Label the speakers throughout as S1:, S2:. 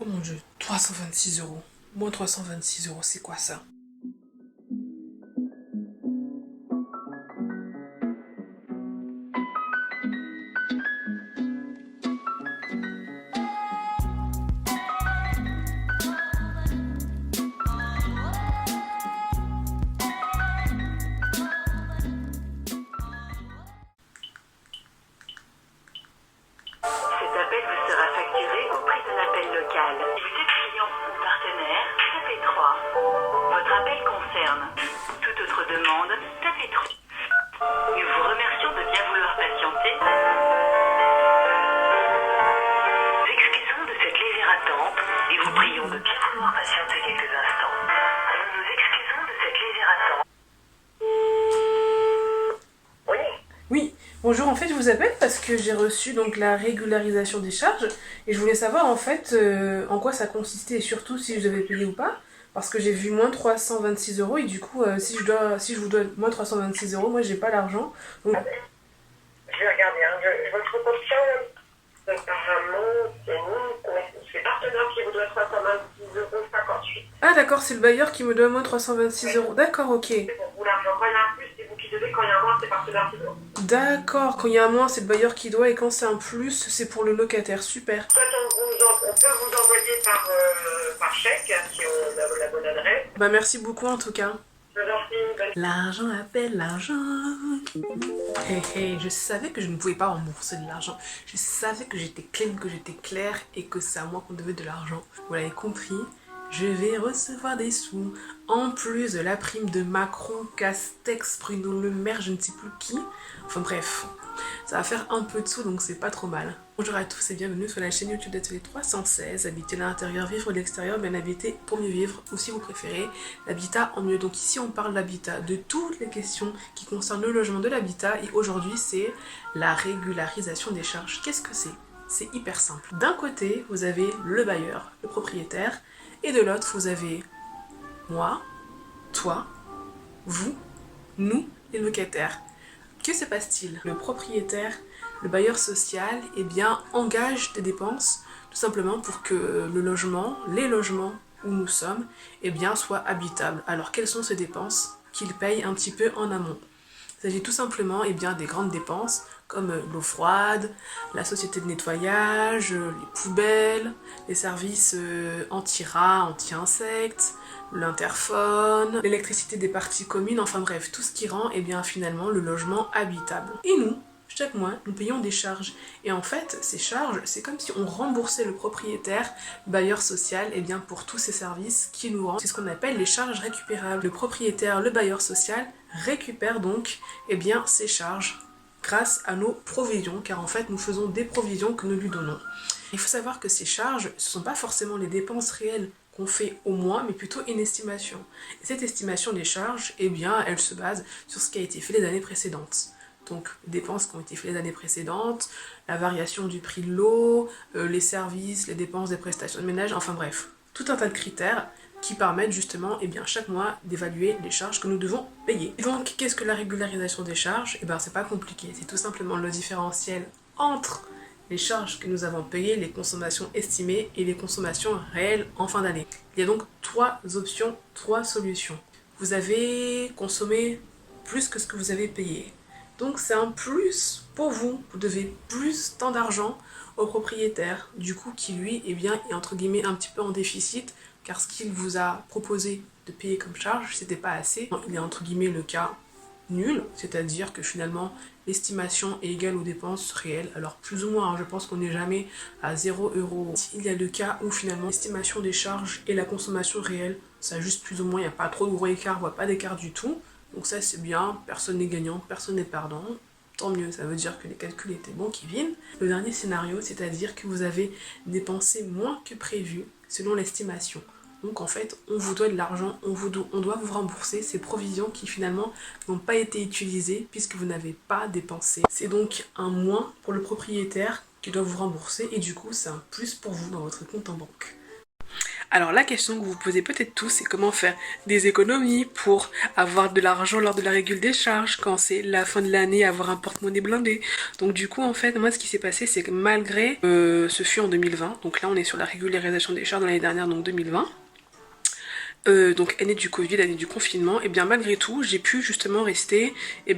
S1: Oh mon dieu, 326 euros. Moins 326 euros, c'est quoi ça?
S2: Cet appel vous sera facturé au prix d'un appel local. Si vous êtes client ou partenaire, tapez 3. Votre appel concerne toute autre demande, tapez 3. Nous vous remercions de bien vouloir patienter. Nous excusons de cette légère attente et vous prions de bien vouloir patienter quelques instants. Nous nous excusons de cette légère attente. Oui.
S1: Oui, bonjour, en fait je vous appelle parce que j'ai reçu donc la régularisation des charges et je voulais savoir en fait en quoi ça consistait et surtout si je devais payer ou pas parce que j'ai vu moins 326 euros et du coup si je vous dois moins 326 euros, moi j'ai pas l'argent. Donc...
S2: Je vais regarder, hein. Votre conscience, apparemment, c'est partenaire qui vous doit 326,58 €.
S1: Ah d'accord, c'est le bailleur qui me doit moins 326 euros. D'accord, ok.
S2: C'est pour vous l'argent. Quand il y a un plus, c'est vous qui devez. Quand il y a un moins, c'est partenaire qui doit.
S1: D'accord, quand il y a un moins, c'est le bailleur qui doit et quand c'est un plus, c'est pour le locataire. Super.
S2: Soit on peut vous envoyer par chèque, si on a la bonne adresse.
S1: Bah merci beaucoup en tout cas.
S2: Je vous en prie, bonne...
S1: L'argent appelle l'argent. Hey, hey, je savais que je ne pouvais pas rembourser de l'argent. Je savais que j'étais clean, que j'étais claire et que c'est à moi qu'on devait de l'argent. Vous l'avez compris, je vais recevoir des sous. En plus de la prime de Macron, Castex, Bruno Le Maire, je ne sais plus qui. Enfin bref, ça va faire un peu de sous donc c'est pas trop mal. Bonjour à tous et bienvenue sur la chaîne YouTube d'Atelier 316. Habiter l'intérieur, vivre l'extérieur, bien habiter pour mieux vivre. Ou si vous préférez, l'habitat en mieux. Donc ici on parle d'habitat, de toutes les questions qui concernent le logement de l'habitat. Et aujourd'hui c'est la régularisation des charges. Qu'est-ce que c'est? C'est hyper simple. D'un côté, vous avez le bailleur, le propriétaire. Et de l'autre, vous avez moi, toi, vous, nous, les locataires. Que se passe-t-il? Le propriétaire, le bailleur social, eh bien, engage des dépenses tout simplement pour que le logement, les logements où nous sommes, eh bien, soient habitables. Alors, quelles sont ces dépenses qu'il paye un petit peu en amont? Il s'agit tout simplement eh bien, des grandes dépenses comme l'eau froide, la société de nettoyage, les poubelles, les services anti-rats, anti-insectes, l'interphone, l'électricité des parties communes, enfin bref, tout ce qui rend eh bien, finalement le logement habitable. Et nous, chaque mois, nous payons des charges. Et en fait, ces charges, c'est comme si on remboursait le propriétaire, bailleur social, eh bien, pour tous ces services qui nous rendent. C'est ce qu'on appelle les charges récupérables. Le propriétaire, le bailleur social, récupère donc eh bien, ces charges grâce à nos provisions, car en fait, nous faisons des provisions que nous lui donnons. Il faut savoir que ces charges, ce ne sont pas forcément les dépenses réelles qu'on fait au mois, mais plutôt une estimation. Et cette estimation des charges, eh bien, elle se base sur ce qui a été fait les années précédentes. Donc, les dépenses qui ont été faites les années précédentes, la variation du prix de l'eau, les services, les dépenses des prestations de ménage, enfin bref, tout un tas de critères qui permettent justement eh bien, chaque mois d'évaluer les charges que nous devons payer. Et donc, qu'est-ce que la régularisation des charges? Eh bien, c'est pas compliqué, c'est tout simplement le différentiel entre les charges que nous avons payées, les consommations estimées et les consommations réelles en fin d'année. Il y a donc trois options, trois solutions. Vous avez consommé plus que ce que vous avez payé. Donc c'est un plus pour vous. Vous devez plus tant d'argent au propriétaire, du coup qui lui eh bien, est entre guillemets un petit peu en déficit, car ce qu'il vous a proposé de payer comme charge, c'était pas assez. Il est entre guillemets le cas nul, c'est-à-dire que finalement l'estimation est égale aux dépenses réelles, alors plus ou moins, hein, je pense qu'on n'est jamais à 0 €. Il y a le cas où finalement l'estimation des charges et la consommation réelle, ça juste plus ou moins, il n'y a pas trop de gros écart, voire pas d'écart du tout, donc ça c'est bien, personne n'est gagnant, personne n'est perdant, tant mieux, ça veut dire que les calculs étaient bons, Kevin. Le dernier scénario, c'est-à-dire que vous avez dépensé moins que prévu selon l'estimation. Donc en fait, on vous doit de l'argent, on doit vous rembourser ces provisions qui finalement n'ont pas été utilisées puisque vous n'avez pas dépensé. C'est donc un moins pour le propriétaire qui doit vous rembourser et du coup c'est un plus pour vous dans votre compte en banque. Alors la question que vous vous posez peut-être tous, c'est comment faire des économies pour avoir de l'argent lors de la régule des charges, quand c'est la fin de l'année, avoir un porte-monnaie blindé. Donc du coup en fait moi ce qui s'est passé c'est que malgré, ce fut en 2020, donc là on est sur la régularisation des charges de l'année dernière, donc 2020, donc année du Covid, année du confinement, et bien malgré tout j'ai pu justement rester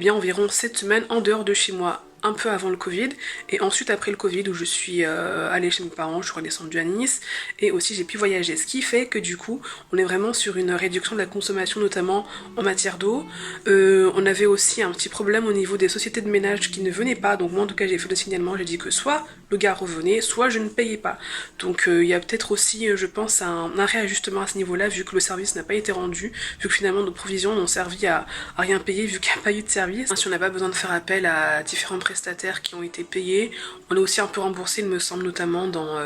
S1: environ 7 semaines en dehors de chez moi, un peu avant le Covid, et ensuite après le Covid où je suis allée chez mes parents, je suis redescendue à Nice, et aussi j'ai pu voyager, ce qui fait que du coup on est vraiment sur une réduction de la consommation, notamment en matière d'eau. On avait aussi un petit problème au niveau des sociétés de ménage qui ne venaient pas, donc moi en tout cas j'ai fait le signalement, j'ai dit que soit le gars revenait, soit je ne payais pas. Donc il y a peut-être aussi, je pense, un réajustement à ce niveau-là, vu que le service n'a pas été rendu, vu que finalement nos provisions n'ont servi à rien payer, vu qu'il n'y a pas eu de service. Si on n'a pas besoin de faire appel à différents prestataires qui ont été payés, on est aussi un peu remboursé, il me semble, notamment dans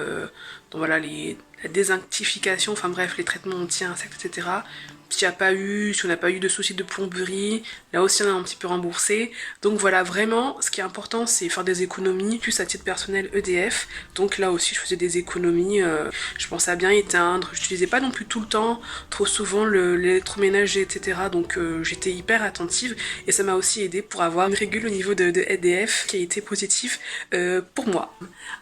S1: voilà, la désinctification, enfin bref, les traitements anti-insectes, etc. Si on n'a pas eu de soucis de plomberie, là aussi on a un petit peu remboursé. Donc voilà, vraiment, ce qui est important, c'est faire des économies, plus à titre personnel EDF. Donc là aussi, je faisais des économies, je pensais à bien éteindre, je n'utilisais pas non plus tout le temps, trop souvent l'électroménager, etc. Donc j'étais hyper attentive, et ça m'a aussi aidé pour avoir une régule au niveau de EDF qui a été positif pour moi.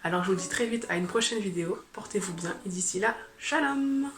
S1: Alors je vous dis très vite à une prochaine vidéo, portez-vous bien, et d'ici là, shalom!